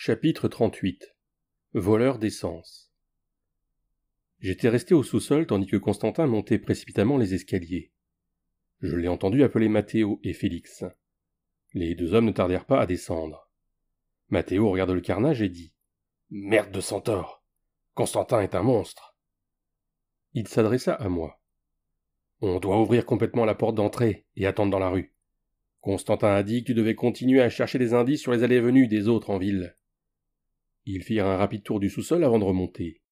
Chapitre 38. Voleur d'essence. J'étais resté au sous-sol tandis que Constantin montait précipitamment les escaliers. Je l'ai entendu appeler Matteo et Félix. Les deux hommes ne tardèrent pas à descendre. Matteo regarda le carnage et dit « Merde de centaure! Constantin est un monstre !» Il s'adressa à moi. « On doit ouvrir complètement la porte d'entrée et attendre dans la rue. Constantin a dit que tu devais continuer à chercher des indices sur les allées et venues des autres en ville. » Ils firent un rapide tour du sous-sol avant de remonter.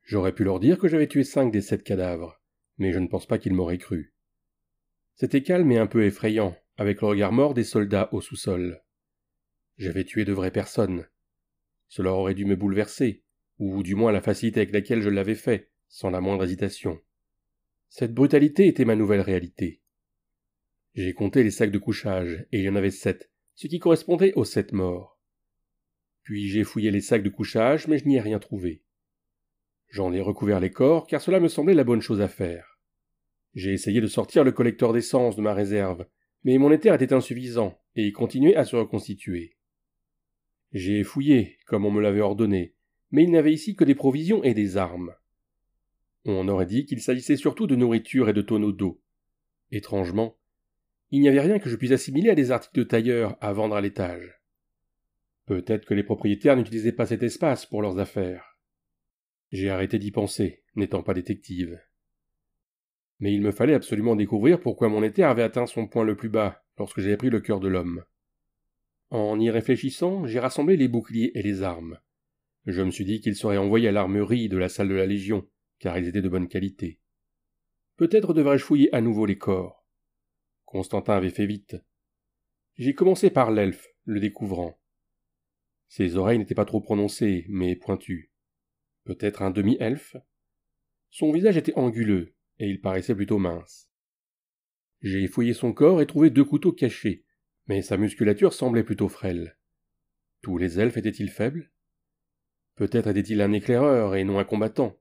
J'aurais pu leur dire que j'avais tué 5 des 7 cadavres, mais je ne pense pas qu'ils m'auraient cru. C'était calme et un peu effrayant, avec le regard mort des soldats au sous-sol. J'avais tué de vraies personnes. Cela aurait dû me bouleverser, ou du moins la facilité avec laquelle je l'avais fait, sans la moindre hésitation. Cette brutalité était ma nouvelle réalité. J'ai compté les sacs de couchage, et il y en avait 7, ce qui correspondait aux 7 morts. Puis j'ai fouillé les sacs de couchage, mais je n'y ai rien trouvé. J'en ai recouvert les corps, car cela me semblait la bonne chose à faire. J'ai essayé de sortir le collecteur d'essence de ma réserve, mais mon éther était insuffisant, et il continuait à se reconstituer. J'ai fouillé, comme on me l'avait ordonné, mais il n'y avait ici que des provisions et des armes. On aurait dit qu'il s'agissait surtout de nourriture et de tonneaux d'eau. Étrangement, il n'y avait rien que je puisse assimiler à des articles de tailleur à vendre à l'étage. Peut-être que les propriétaires n'utilisaient pas cet espace pour leurs affaires. J'ai arrêté d'y penser, n'étant pas détective. Mais il me fallait absolument découvrir pourquoi mon éther avait atteint son point le plus bas lorsque j'avais pris le cœur de l'homme. En y réfléchissant, j'ai rassemblé les boucliers et les armes. Je me suis dit qu'ils seraient envoyés à l'armurerie de la salle de la Légion, car ils étaient de bonne qualité. Peut-être devrais-je fouiller à nouveau les corps. Constantin avait fait vite. J'ai commencé par l'elfe, le découvrant. Ses oreilles n'étaient pas trop prononcées, mais pointues. Peut-être un demi-elfe? Son visage était anguleux, et il paraissait plutôt mince. J'ai fouillé son corps et trouvé 2 couteaux cachés, mais sa musculature semblait plutôt frêle. Tous les elfes étaient-ils faibles? Peut-être était-il un éclaireur et non un combattant.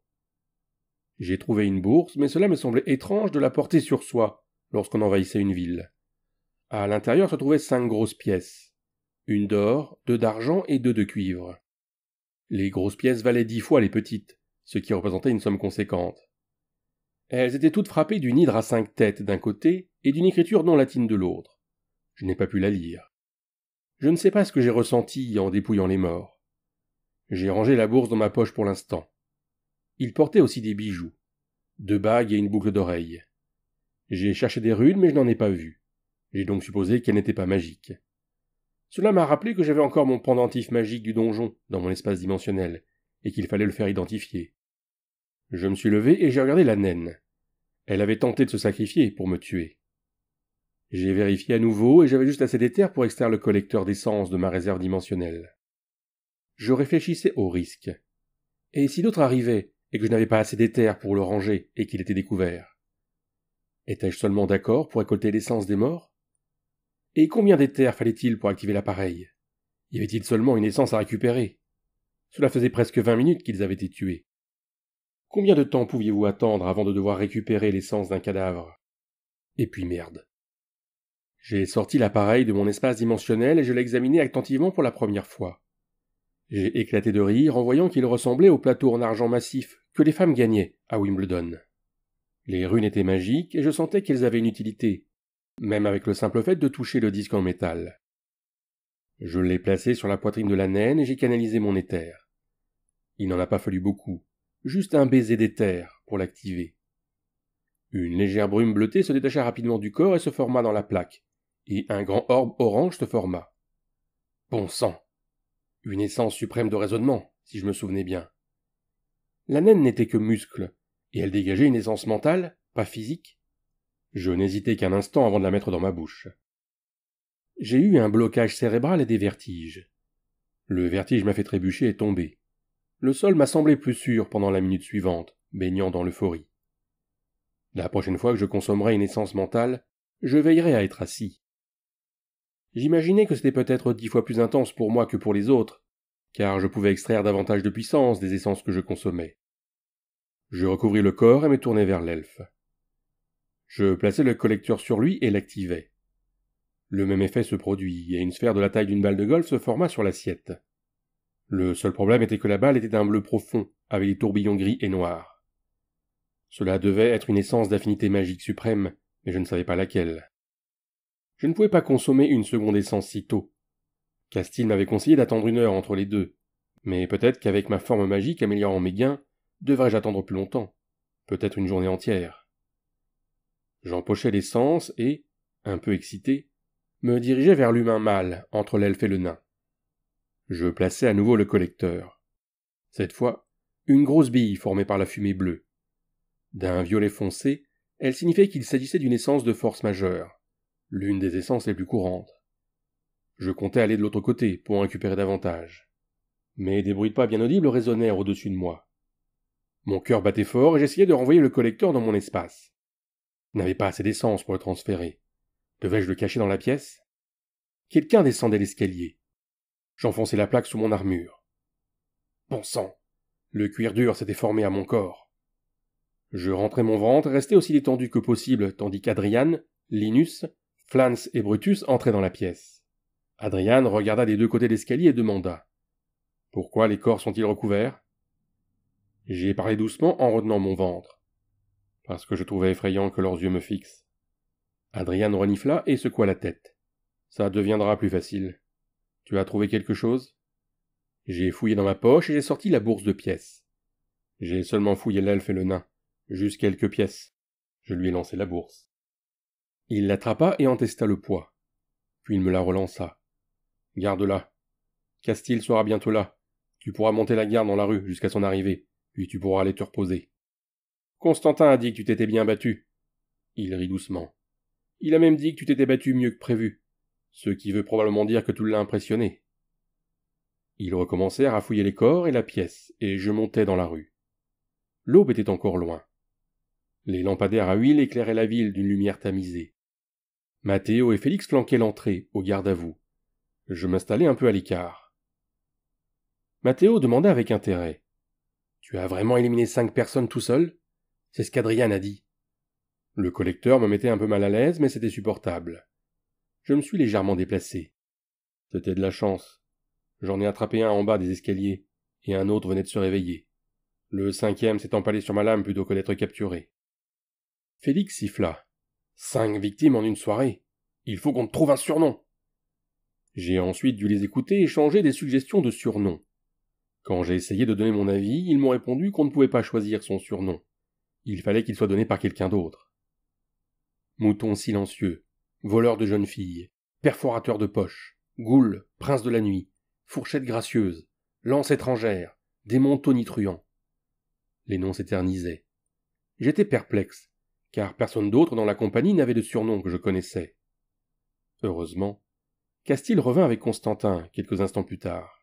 J'ai trouvé une bourse, mais cela me semblait étrange de la porter sur soi lorsqu'on envahissait une ville. À l'intérieur se trouvaient 5 grosses pièces. Une d'or, 2 d'argent et 2 de cuivre. Les grosses pièces valaient 10 fois les petites, ce qui représentait une somme conséquente. Elles étaient toutes frappées d'une hydre à 5 têtes d'un côté et d'une écriture non latine de l'autre. Je n'ai pas pu la lire. Je ne sais pas ce que j'ai ressenti en dépouillant les morts. J'ai rangé la bourse dans ma poche pour l'instant. Il portait aussi des bijoux, 2 bagues et une boucle d'oreille. J'ai cherché des runes, mais je n'en ai pas vu. J'ai donc supposé qu'elles n'étaient pas magiques. Cela m'a rappelé que j'avais encore mon pendentif magique du donjon dans mon espace dimensionnel, et qu'il fallait le faire identifier. Je me suis levé et j'ai regardé la naine. Elle avait tenté de se sacrifier pour me tuer. J'ai vérifié à nouveau et j'avais juste assez d'éther pour extraire le collecteur d'essence de ma réserve dimensionnelle. Je réfléchissais au risque. Et si d'autres arrivaient et que je n'avais pas assez d'éther pour le ranger et qu'il était découvert? Étais-je seulement d'accord pour récolter l'essence des morts? Et combien d'éther fallait-il pour activer l'appareil? Y avait-il seulement une essence à récupérer? Cela faisait presque 20 minutes qu'ils avaient été tués. Combien de temps pouviez-vous attendre avant de devoir récupérer l'essence d'un cadavre? Et puis merde. J'ai sorti l'appareil de mon espace dimensionnel et je l'ai examiné attentivement pour la première fois. J'ai éclaté de rire en voyant qu'il ressemblait au plateau en argent massif que les femmes gagnaient à Wimbledon. Les runes étaient magiques et je sentais qu'elles avaient une utilité, même avec le simple fait de toucher le disque en métal. Je l'ai placé sur la poitrine de la naine et j'ai canalisé mon éther. Il n'en a pas fallu beaucoup, juste un baiser d'éther pour l'activer. Une légère brume bleutée se détacha rapidement du corps et se forma dans la plaque, et un grand orbe orange se forma. Bon sang! Une essence suprême de raisonnement, si je me souvenais bien. La naine n'était que muscle, et elle dégageait une essence mentale, pas physique. Je n'hésitai qu'un instant avant de la mettre dans ma bouche. J'ai eu un blocage cérébral et des vertiges. Le vertige m'a fait trébucher et tomber. Le sol m'a semblé plus sûr pendant la minute suivante, baignant dans l'euphorie. La prochaine fois que je consommerai une essence mentale, je veillerai à être assis. J'imaginais que c'était peut-être 10 fois plus intense pour moi que pour les autres, car je pouvais extraire davantage de puissance des essences que je consommais. Je recouvris le corps et me tournai vers l'elfe. Je plaçai le collecteur sur lui et l'activai. Le même effet se produit, et une sphère de la taille d'une balle de golf se forma sur l'assiette. Le seul problème était que la balle était d'un bleu profond, avec des tourbillons gris et noirs. Cela devait être une essence d'affinité magique suprême, mais je ne savais pas laquelle. Je ne pouvais pas consommer une seconde essence si tôt. Castile m'avait conseillé d'attendre 1 heure entre les deux, mais peut-être qu'avec ma forme magique améliorant mes gains, devrais-je attendre plus longtemps, peut-être une journée entière. J'empochai l'essence et, un peu excité, me dirigeai vers l'humain mâle, entre l'elfe et le nain. Je plaçai à nouveau le collecteur. Cette fois, une grosse bille formée par la fumée bleue. D'un violet foncé, elle signifiait qu'il s'agissait d'une essence de force majeure, l'une des essences les plus courantes. Je comptais aller de l'autre côté pour en récupérer davantage. Mais des bruits de pas bien audibles résonnèrent au-dessus de moi. Mon cœur battait fort et j'essayais de renvoyer le collecteur dans mon espace. Je n'avais pas assez d'essence pour le transférer. Devais-je le cacher dans la pièce? Quelqu'un descendait l'escalier. J'enfonçai la plaque sous mon armure. Bon sang! Le cuir dur s'était formé à mon corps. Je rentrai mon ventre et restai aussi détendu que possible tandis qu'Adrian, Linus, Flans et Brutus entraient dans la pièce. Adrian regarda des deux côtés de l'escalier et demanda « Pourquoi les corps sont-ils recouverts ?» J'ai parlé doucement en retenant mon ventre. Parce que je trouvais effrayant que leurs yeux me fixent. Adrian renifla et secoua la tête. Ça deviendra plus facile. Tu as trouvé quelque chose? J'ai fouillé dans ma poche et j'ai sorti la bourse de pièces. J'ai seulement fouillé l'elfe et le nain. Juste quelques pièces. Je lui ai lancé la bourse. Il l'attrapa et en testa le poids. Puis il me la relança. Garde-la. Castile sera bientôt là. Tu pourras monter la garde dans la rue jusqu'à son arrivée, puis tu pourras aller te reposer. Constantin a dit que tu t'étais bien battu. Il rit doucement. Il a même dit que tu t'étais battu mieux que prévu, ce qui veut probablement dire que tu l'as impressionné. Ils recommencèrent à fouiller les corps et la pièce, et je montais dans la rue. L'aube était encore loin. Les lampadaires à huile éclairaient la ville d'une lumière tamisée. Mathéo et Félix flanquaient l'entrée, au garde-à-vous. Je m'installai un peu à l'écart. Mathéo demanda avec intérêt. « Tu as vraiment éliminé 5 personnes tout seul ?» C'est ce qu'Adrian a dit. Le collecteur me mettait un peu mal à l'aise, mais c'était supportable. Je me suis légèrement déplacé. C'était de la chance. J'en ai attrapé un en bas des escaliers, et un autre venait de se réveiller. Le 5e s'est empalé sur ma lame plutôt que d'être capturé. Félix siffla. 5 victimes en une soirée. Il faut qu'on te trouve un surnom. J'ai ensuite dû les écouter et changer des suggestions de surnoms. Quand j'ai essayé de donner mon avis, ils m'ont répondu qu'on ne pouvait pas choisir son surnom. Il fallait qu'il soit donné par quelqu'un d'autre. Mouton silencieux, voleur de jeunes filles, perforateur de poches, goule, prince de la nuit, fourchette gracieuse, lance étrangère, démon tonitruant. Les noms s'éternisaient. J'étais perplexe, car personne d'autre dans la compagnie n'avait de surnom que je connaissais. Heureusement, Castile revint avec Constantin quelques instants plus tard.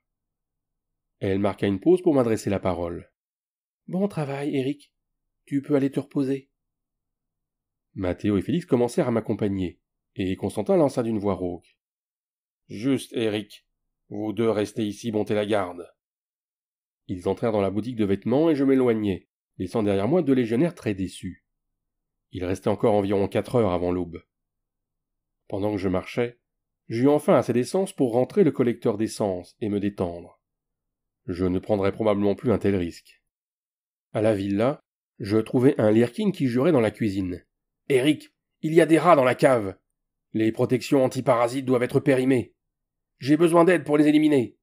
Elle marqua une pause pour m'adresser la parole. « Bon travail, Éric. Tu peux aller te reposer. » Mathéo et Félix commencèrent à m'accompagner, et Constantin lança d'une voix rauque. « Juste, Éric. Vous deux restez ici monter la garde. » Ils entrèrent dans la boutique de vêtements et je m'éloignai, laissant derrière moi 2 légionnaires très déçus. Il restait encore environ 4 heures avant l'aube. Pendant que je marchais, j'eus enfin assez d'essence pour rentrer le collecteur d'essence et me détendre. Je ne prendrais probablement plus un tel risque. À la villa, je trouvai un Lyrkin qui jurait dans la cuisine. « Éric, il y a des rats dans la cave. Les protections antiparasites doivent être périmées. J'ai besoin d'aide pour les éliminer. »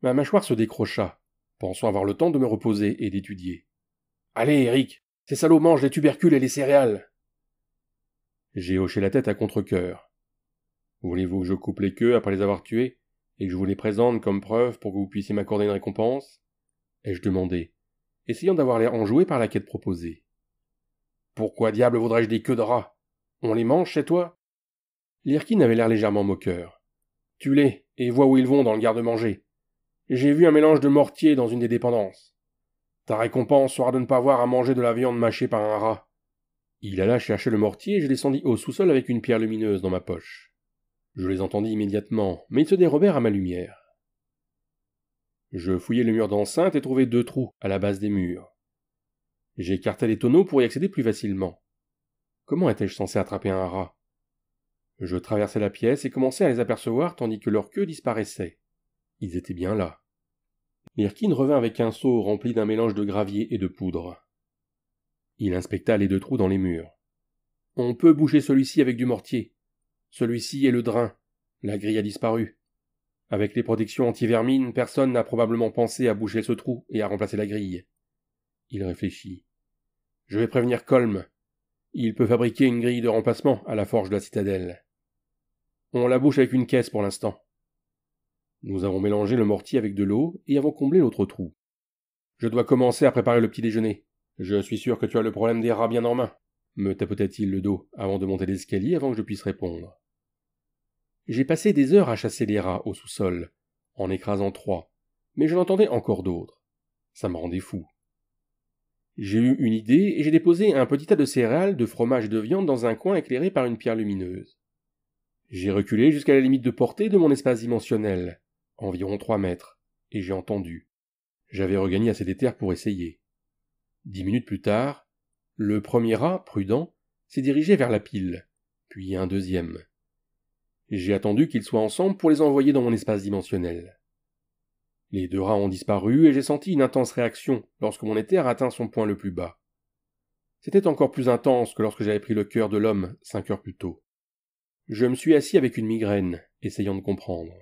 Ma mâchoire se décrocha, pensant avoir le temps de me reposer et d'étudier. « Allez, Éric, ces salauds mangent les tubercules et les céréales. » J'ai hoché la tête à contre-cœur. « Voulez-vous que je coupe les queues après les avoir tués et que je vous les présente comme preuve pour que vous puissiez m'accorder une récompense ?» ai-je demandé, essayant d'avoir l'air enjoué par la quête proposée. « Pourquoi diable voudrais-je des queues de rats? On les mange chez toi ?» Lyrkin avait l'air légèrement moqueur. « Tue-les et vois où ils vont dans le garde-manger. J'ai vu un mélange de mortier dans une des dépendances. Ta récompense sera de ne pas avoir à manger de la viande mâchée par un rat. » Il alla chercher le mortier et je descendis au sous-sol avec une pierre lumineuse dans ma poche. Je les entendis immédiatement, mais ils se dérobèrent à ma lumière. Je fouillai le mur d'enceinte et trouvai 2 trous à la base des murs. J'écartai les tonneaux pour y accéder plus facilement. Comment étais-je censé attraper un rat? Je traversai la pièce et commençai à les apercevoir tandis que leurs queues disparaissaient. Ils étaient bien là. Lirkin revint avec un seau rempli d'un mélange de gravier et de poudre. Il inspecta les 2 trous dans les murs. « On peut boucher celui-ci avec du mortier. Celui-ci est le drain. La grille a disparu. Avec les protections anti-vermine, personne n'a probablement pensé à boucher ce trou et à remplacer la grille. » Il réfléchit. « Je vais prévenir Colm. Il peut fabriquer une grille de remplacement à la forge de la citadelle. On la bouche avec une caisse pour l'instant. » Nous avons mélangé le mortier avec de l'eau et avons comblé l'autre trou. « Je dois commencer à préparer le petit déjeuner. Je suis sûr que tu as le problème des rats bien en main, » me tapota-t-il le dos avant de monter l'escalier avant que je puisse répondre. J'ai passé des heures à chasser les rats au sous-sol, en écrasant 3, mais je l'entendais encore d'autres. Ça me rendait fou. J'ai eu une idée et j'ai déposé un petit tas de céréales, de fromage et de viande dans un coin éclairé par une pierre lumineuse. J'ai reculé jusqu'à la limite de portée de mon espace dimensionnel, environ 3 mètres, et j'ai entendu. J'avais regagné assez d'éther pour essayer. 10 minutes plus tard, le premier rat, prudent, s'est dirigé vers la pile, puis un deuxième. J'ai attendu qu'ils soient ensemble pour les envoyer dans mon espace dimensionnel. Les 2 rats ont disparu et j'ai senti une intense réaction lorsque mon éther atteint son point le plus bas. C'était encore plus intense que lorsque j'avais pris le cœur de l'homme 5 heures plus tôt. Je me suis assis avec une migraine, essayant de comprendre.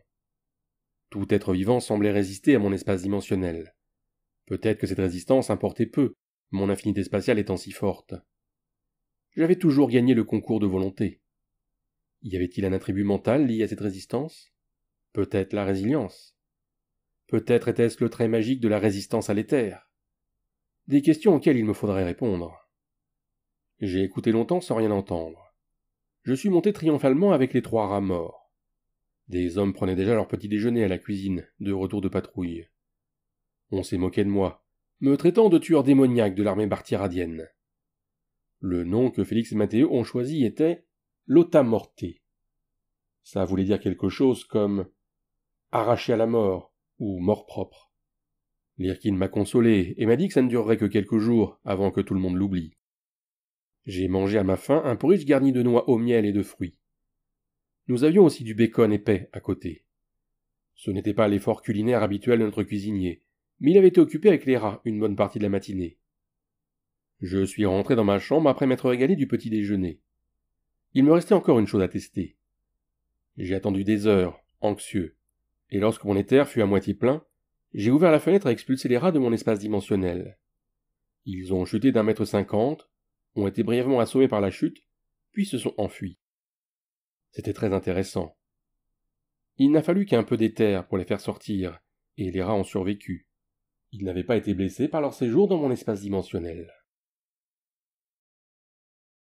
Tout être vivant semblait résister à mon espace dimensionnel. Peut-être que cette résistance importait peu, mon infinité spatiale étant si forte. J'avais toujours gagné le concours de volonté. Y avait-il un attribut mental lié à cette résistance? Peut-être la résilience. Peut-être était-ce le trait magique de la résistance à l'éther. Des questions auxquelles il me faudrait répondre. J'ai écouté longtemps sans rien entendre. Je suis monté triomphalement avec les 3 rats morts. Des hommes prenaient déjà leur petit déjeuner à la cuisine, de retour de patrouille. On s'est moqué de moi, me traitant de tueur démoniaque de l'armée bartiradienne. Le nom que Félix et Mathéo ont choisi était Lota Morte. Ça voulait dire quelque chose comme arraché à la mort ou mort propre. Lirkin m'a consolé et m'a dit que ça ne durerait que quelques jours avant que tout le monde l'oublie. J'ai mangé à ma faim un porridge garni de noix au miel et de fruits. Nous avions aussi du bacon épais à côté. Ce n'était pas l'effort culinaire habituel de notre cuisinier, mais il avait été occupé avec les rats une bonne partie de la matinée. Je suis rentré dans ma chambre après m'être régalé du petit déjeuner. Il me restait encore une chose à tester. J'ai attendu des heures, anxieux, et lorsque mon éther fut à moitié plein, j'ai ouvert la fenêtre et expulsé les rats de mon espace dimensionnel. Ils ont chuté d'1,50 m, ont été brièvement assommés par la chute, puis se sont enfuis. C'était très intéressant. Il n'a fallu qu'un peu d'éther pour les faire sortir, et les rats ont survécu. Ils n'avaient pas été blessés par leur séjour dans mon espace dimensionnel.